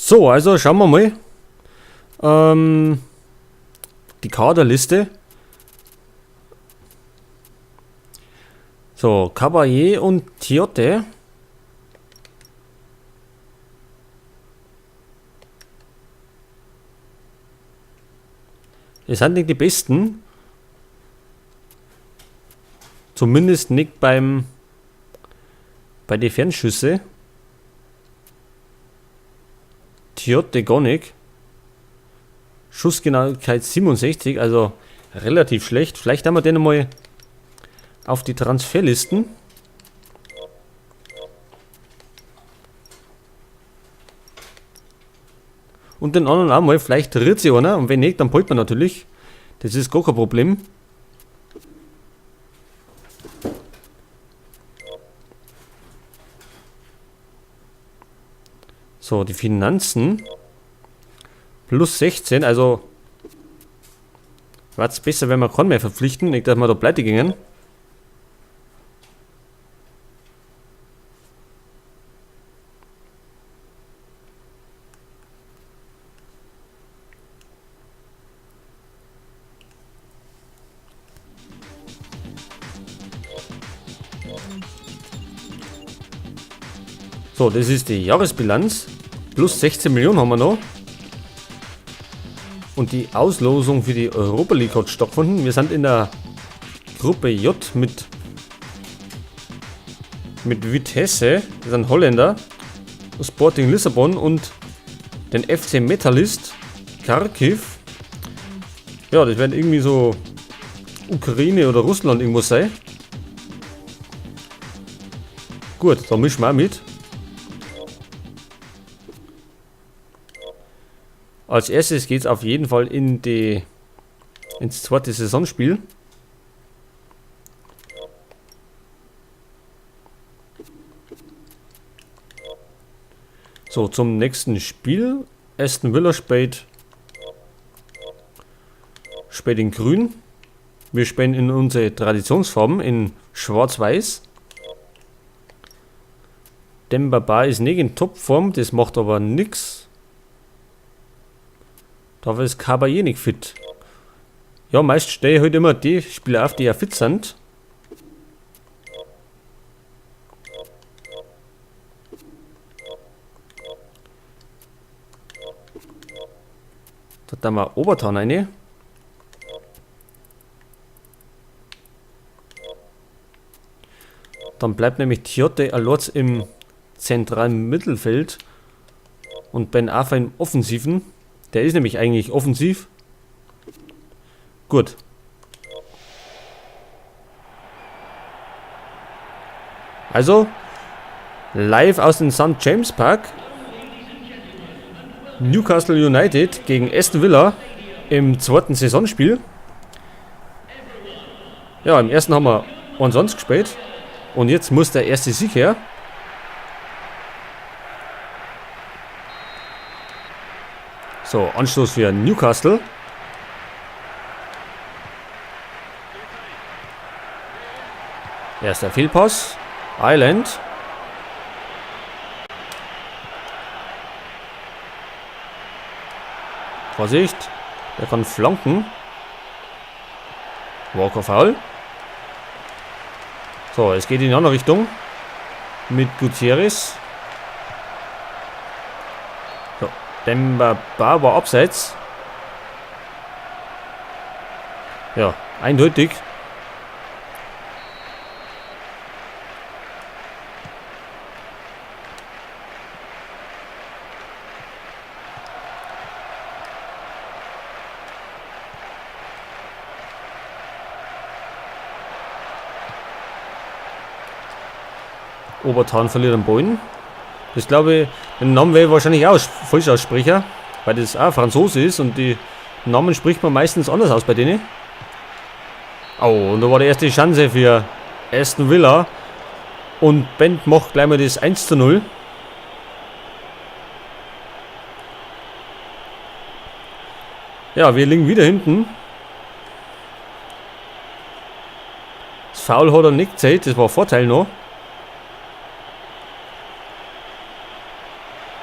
So, also schauen wir mal. Die Kaderliste. So, Caballé und Tiote. Es sind nicht die besten. Zumindest nicht bei den Fernschüsse. Tiote gar nicht. Schussgenauigkeit 67, also relativ schlecht. Vielleicht haben wir den mal auf die Transferlisten. Und den anderen auch mal, vielleicht tritt sie einer, und wenn nicht, dann pult man natürlich. Das ist gar kein Problem. So, die Finanzen. Plus 16, also war es besser, wenn wir keinen mehr verpflichten, nicht, dass wir da pleite gingen. So, das ist die Jahresbilanz. Plus 16 Millionen haben wir noch. Und die Auslosung für die Europa League hat stattgefunden. Wir sind in der Gruppe J mit Vitesse, das sind Holländer, Sporting Lissabon und den FC Metallist Kharkiv. Ja, das werden irgendwie so Ukraine oder Russland irgendwo sein. Gut, da mischen wir auch mit. Als erstes geht es auf jeden Fall ins zweite Saisonspiel. So, zum nächsten Spiel. Aston Villa spielt in grün. Wir spielen in unsere Traditionsfarben in schwarz-weiß. Dembaba ist nicht in Topform, das macht aber nichts. Dafür ist Caballé nicht fit. Ja, meist stehe ich halt immer die Spieler auf, die ja fit sind. Da haben wir Obertan rein. Dann bleibt nämlich Tiote allein im zentralen Mittelfeld und Ben Arfa im Offensiven. Der ist nämlich eigentlich offensiv. Gut. Also, live aus dem St. James Park. Newcastle United gegen Aston Villa im zweiten Saisonspiel. Ja, im ersten haben wir umsonst gespielt. Und jetzt muss der erste Sieg her. So, Anstoß für Newcastle. Erster Fehlpass. Island. Vorsicht. Der kann flanken. Walker Foul. So, es geht in die andere Richtung. Mit Gutierrez. Dembaba war abseits. Ja, eindeutig. Obertan verliert den Ball. Das glaube ich, den Namen wäre ich wahrscheinlich auch falsch aussprechen, weil das auch Franzose ist und die Namen spricht man meistens anders aus bei denen. Oh, und da war die erste Chance für Aston Villa und Bent macht gleich mal das 1:0. Ja, wir liegen wieder hinten. Das Foul hat er nicht gezählt, das war ein Vorteil noch.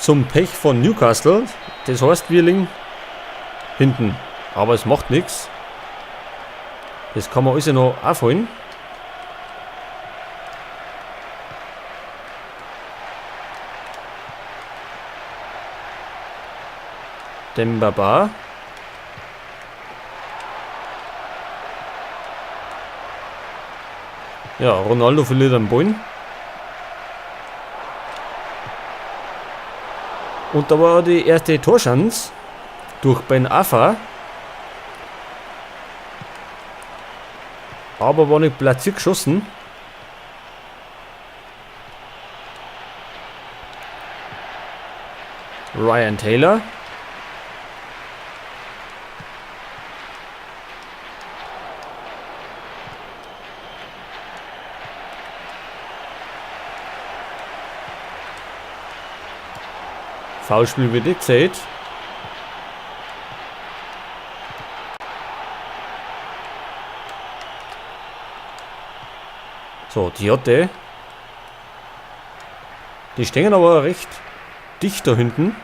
zum Pech von Newcastle. Das heißt, wir liegen hinten. Aber es macht nichts. Das kann man alles noch aufholen. Dembaba. Ja, Ronaldo verliert den Ball. Und da war die erste Torschance durch Ben Arfa. Aber war nicht platziert geschossen. Ryan Taylor. Foulspiel wird nicht gezählt. So, Diotte. Die stehen aber recht dicht da hinten.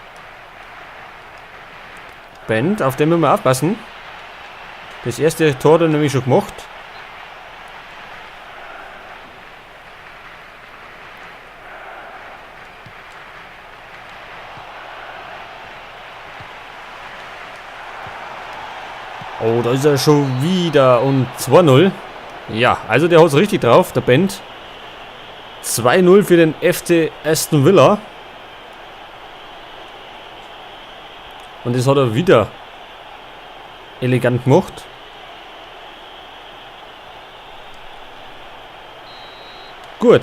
Bend, auf den müssen wir aufpassen. Das erste Tor hat er nämlich schon gemacht. Oh, da ist er schon wieder und 2-0. Ja, also der haut es richtig drauf, der Bend. 2-0 für den FC Aston Villa. Und das hat er wieder elegant gemacht. Gut.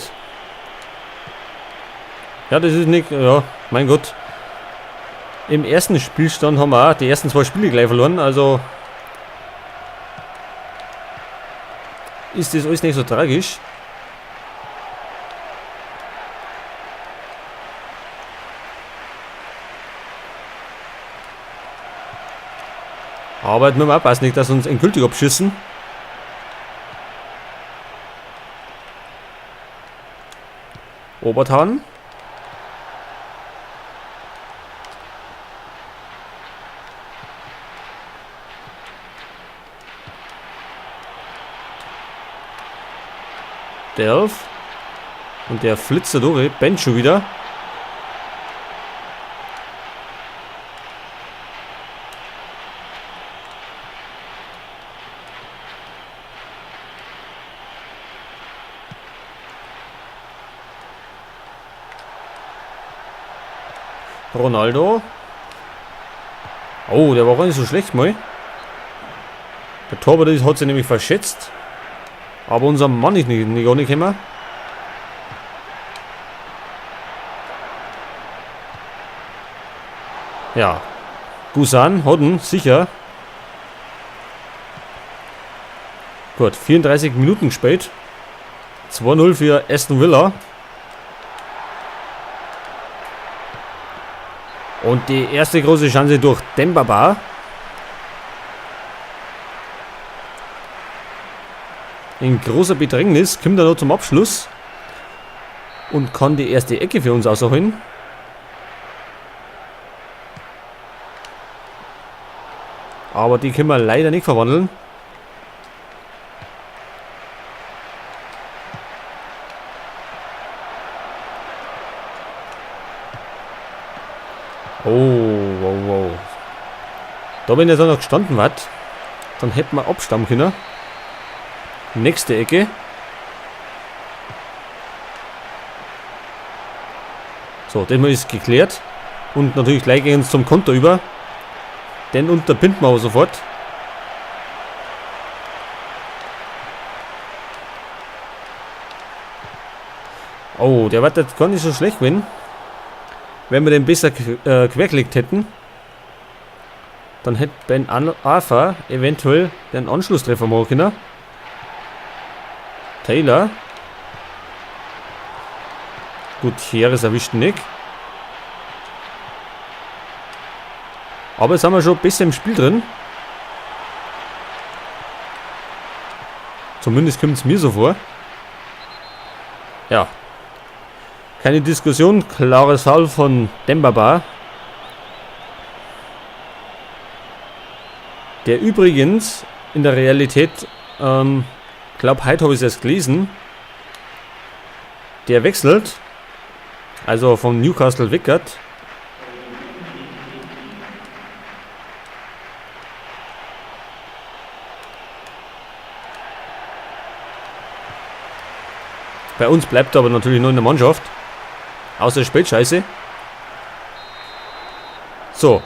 Ja, das ist nicht, ja, mein Gott. Im ersten Spielstand haben wir auch die ersten 2 Spiele gleich verloren, also ist das alles nicht so tragisch. Aber jetzt müssen wir aufpassen, nicht, dass uns endgültig abschießen. Obertan. Delf. Und der flitzt da durch. Ben schon wieder. Ronaldo. Oh, der war gar nicht so schlecht mal. Der Torwart hat sich nämlich verschätzt. Aber unser Mann ist nicht gar nicht gekommen. Ja. Gusan hat ihn, sicher. Gut, 34 Minuten gespielt. 2-0 für Aston Villa. Und die erste große Chance durch Dembaba. In großer Bedrängnis kommt er noch zum Abschluss. Und kann die erste Ecke für uns ausholen. Aber die können wir leider nicht verwandeln. Oh, wow, wow. Da, wenn er da noch gestanden hat, dann hätten wir abstammen können. Nächste Ecke. So, das mal ist geklärt. Und natürlich gleich gehen wir zum Konter über. Den unterbinden wir aber sofort. Oh, der wird jetzt gar nicht so schlecht, wenn wir den besser quergelegt hätten. Dann hätte Ben Arfa eventuell den Anschlusstreffer machen können. Taylor. Gut, Heres erwischt nicht. Aber jetzt haben wir schon besser im Spiel drin. Zumindest kommt es mir so vor. Ja. Keine Diskussion, klares Foul von Dembaba. Der übrigens in der Realität, glaube heute habe ich es erst gelesen, der wechselt, also von Newcastle Wickert. Bei uns bleibt er aber natürlich nur in der Mannschaft. Außer Spätscheiße. So.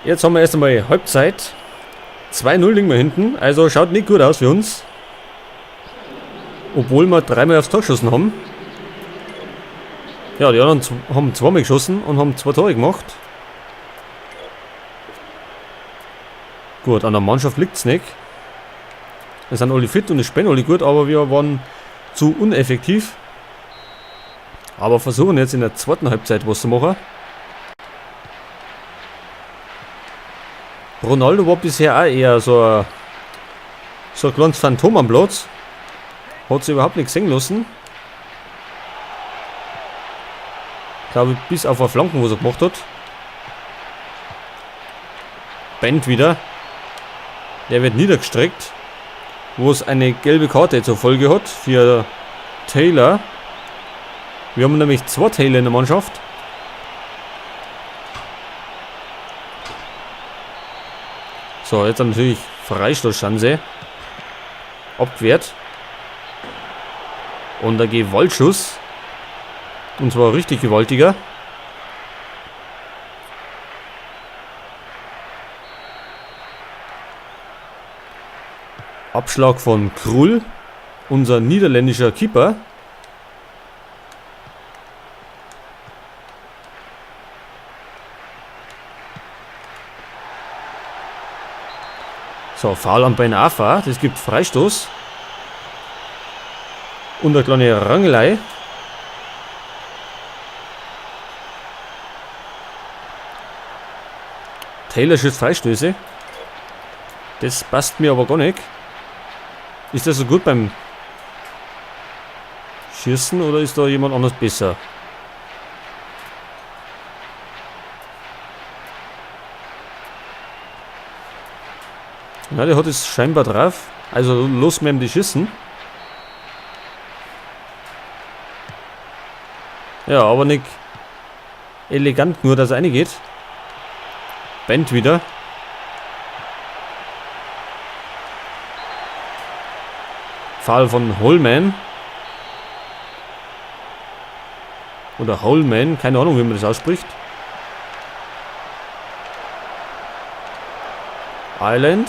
Jetzt haben wir erst einmal Halbzeit. 2-0 liegen wir hinten. Also schaut nicht gut aus für uns. Obwohl wir 3-mal aufs Tor geschossen haben. Ja, die anderen haben 2-mal geschossen und haben 2 Tore gemacht. Gut, an der Mannschaft liegt es nicht. Wir sind alle fit und es spielen alle gut, aber wir waren zu uneffektiv. Aber versuchen jetzt in der zweiten Halbzeit was zu machen. Ronaldo war bisher auch eher so ein kleines Phantom am Platz. Hat sich überhaupt nichts sehen lassen. Ich glaube, bis auf eine Flanken, was er gemacht hat. Bent wieder. Der wird niedergestreckt. Wo es eine gelbe Karte zur Folge hat für Taylor. Wir haben nämlich 2 Taylor in der Mannschaft. So, jetzt natürlich Freistoßchance. Abgewehrt. Und der Gewaltschuss. Und zwar richtig gewaltiger. Abschlag von Krul, unser niederländischer Keeper. So, Foul an Ben Arfa, das gibt Freistoß. Und eine kleine Rangelei. Taylor schießt Freistöße. Das passt mir aber gar nicht. Ist das so gut beim Schießen oder ist da jemand anders besser? Ja, der hat es scheinbar drauf. Also los mit ihm die Schießen. Ja, aber nicht elegant, nur dass er reingeht. Bent wieder. Foul von Holman. Oder Holman, keine Ahnung, wie man das ausspricht. Island.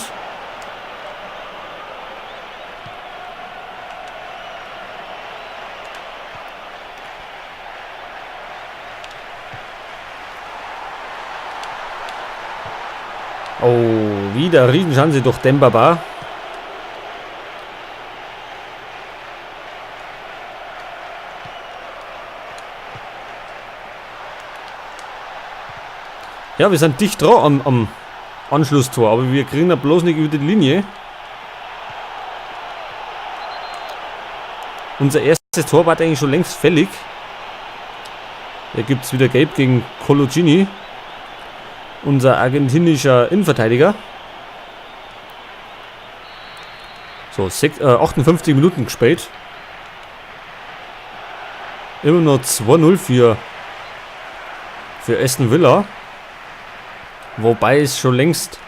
Oh, wieder Riesenchance durch Dembaba. Ja, wir sind dicht dran am Anschlusstor, aber wir kriegen da bloß nicht über die Linie. Unser erstes Tor war eigentlich schon längst fällig. Da gibt es wieder Gelb gegen Coloccini. Unser argentinischer Innenverteidiger. So, 58 Minuten gespielt. Immer nur 2-0 für Aston Villa. Wobei es schon längst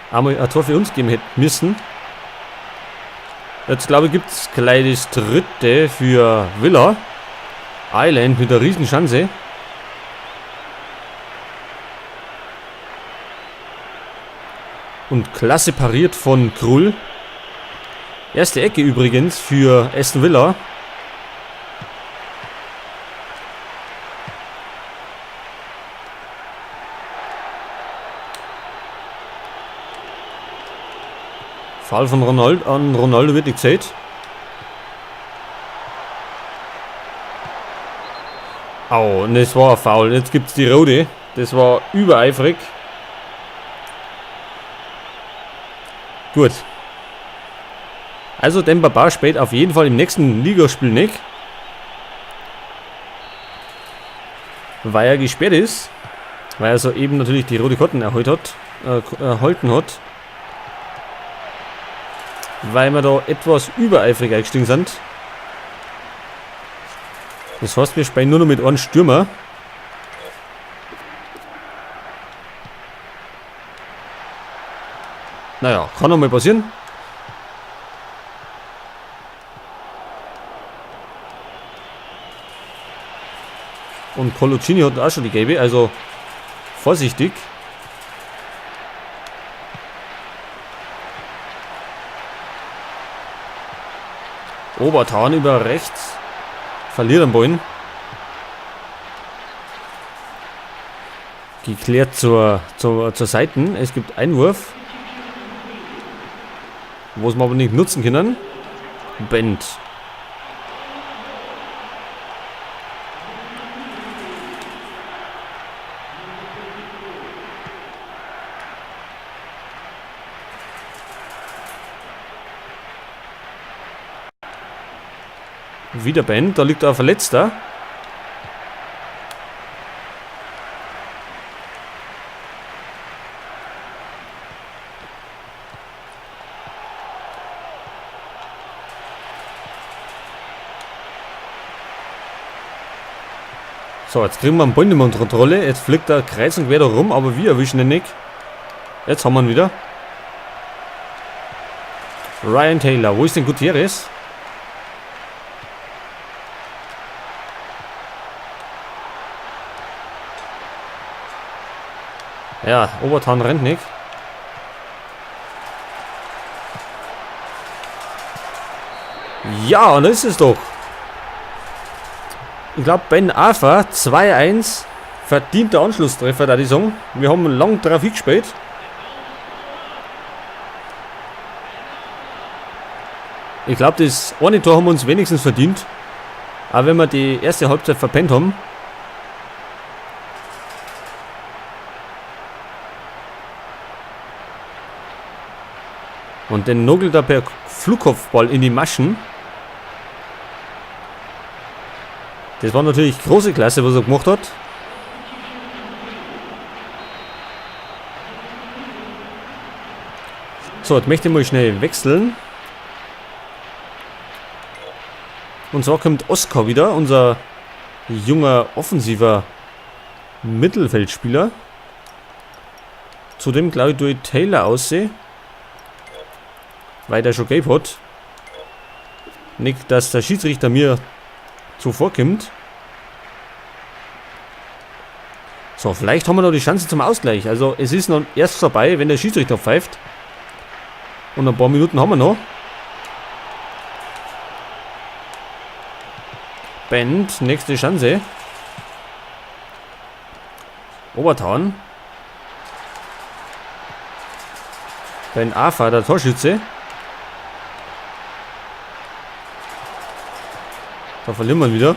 einmal ein Tor für uns geben hätte müssen. Jetzt glaube ich gibt es gleich das dritte für Villa. Island mit einer riesen Chance. Und klasse pariert von Krul. Erste Ecke übrigens für Aston Villa. Foul von Ronaldo an Ronaldo wird nicht gezählt. Au, und das war ein Foul. Jetzt gibt es die rote. Das war übereifrig. Gut. Also Demba Ba spielt auf jeden Fall im nächsten Ligaspiel nicht. Weil er gesperrt ist. Weil er soeben natürlich die rote Karten erhalten hat. Weil wir da etwas übereifrig eingestiegen sind. Das heißt, wir spielen nur noch mit einem Stürmer. Naja, kann noch mal passieren. Und Coloccini hat auch schon die gelbe, also vorsichtig. Obertan über rechts. Verliert den Ball. Geklärt zur Seite. Es gibt Einwurf. Wo es wir aber nicht nutzen können. Bend. Wieder Bend, da liegt ein Verletzter. So, jetzt kriegen wir einen Ball nicht mehr unter Kontrolle. Jetzt fliegt er kreuz und quer da rum, aber wir erwischen ihn nicht. Jetzt haben wir ihn wieder. Ryan Taylor, wo ist denn Gutierrez? Ja, Obertan rennt nicht. Ja, und das ist es doch. Ich glaube, Ben Arfa 2-1. Verdienter Anschlusstreffer, da die sagen. Wir haben lang drauf gespielt. Ich glaube, das eine Tor haben wir uns wenigstens verdient. Auch wenn wir die erste Halbzeit verpennt haben. Und den nagelt er per Flugkopfball in die Maschen. Das war natürlich große Klasse, was er gemacht hat. So, jetzt möchte ich mal schnell wechseln. Und zwar kommt Oscar wieder, unser junger, offensiver Mittelfeldspieler. Zudem glaube ich, durch Taylor aussehe. Weil der schon gelb hat. Nicht, dass der Schiedsrichter mir zuvorkommt. So, vielleicht haben wir noch die Chance zum Ausgleich. Also es ist noch erst vorbei, wenn der Schiedsrichter pfeift. Und ein paar Minuten haben wir noch. Bend, nächste Chance. Obertan. Ben Arfa, der Torschütze. Da verlieren wir ihn wieder.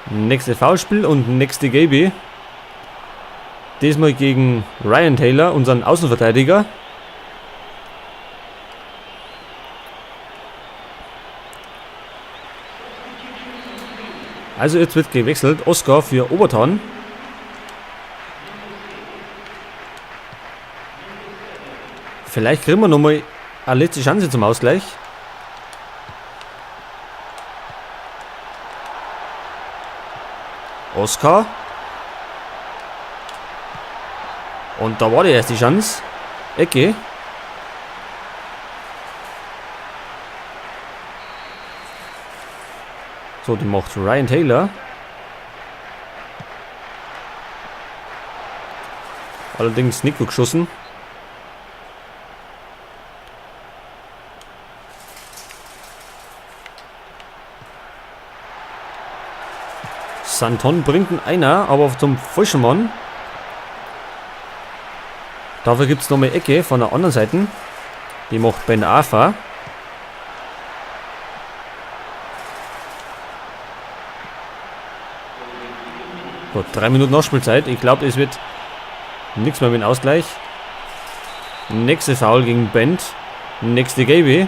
Nächste Foulspiel und nächste gelbe. Diesmal gegen Ryan Taylor, unseren Außenverteidiger. Also jetzt wird gewechselt. Oscar für Obertan. Vielleicht kriegen wir nochmal eine letzte Chance zum Ausgleich. Oscar. Und da war die erste Chance. Ecke. So, die macht Ryan Taylor. Allerdings nicht gut geschossen. Santon bringt einen Einer, aber zum falschen Mann. Dafür gibt es nochmal Ecke von der anderen Seite. Die macht Ben Arfa. Gut, 3 Minuten Nachspielzeit. Ich glaube, es wird nichts mehr mit dem Ausgleich. Nächste Foul gegen Bent. Nächste Gelbe.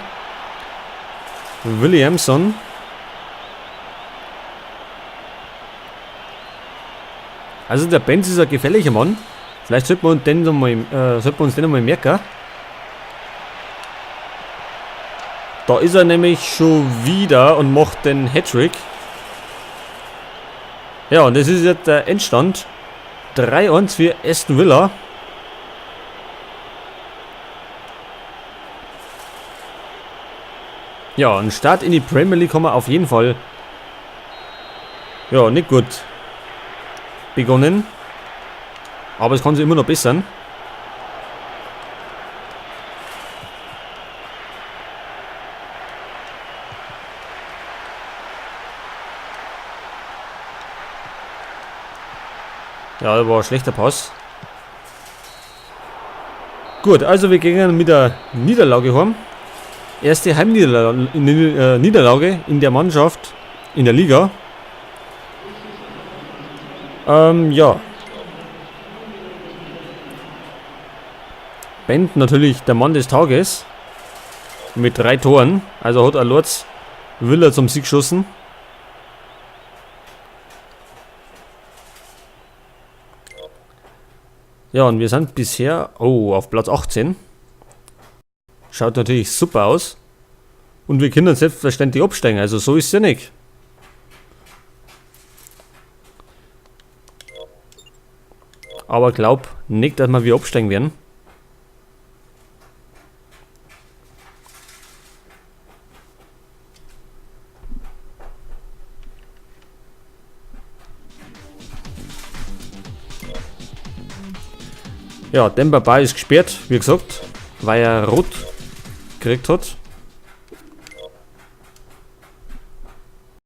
Williamson. Also der Benz ist ein gefährlicher Mann. Vielleicht sollten wir uns den nochmal merken. Da ist er nämlich schon wieder und macht den Hattrick. Ja, und das ist jetzt der Endstand. 3-1 für Aston Villa. Ja, ein Start in die Premier League haben wir auf jeden Fall. Ja, nicht gut begonnen. Aber es kann sich immer noch bessern. Ja, das war ein schlechter Pass. Gut, also wir gehen mit der Niederlage heim. Erste Heimniederlage in der Mannschaft, in der Liga. Ja. Bent natürlich der Mann des Tages. Mit 3 Toren. Also hat er Lords Villa zum Sieg geschossen. Ja, und wir sind bisher auf Platz 18. Schaut natürlich super aus. Und wir können selbstverständlich absteigen. Also so ist es ja nicht. Aber glaub nicht, dass wir absteigen werden. Ja, Demba Ba ist gesperrt, wie gesagt, weil er rot gekriegt hat.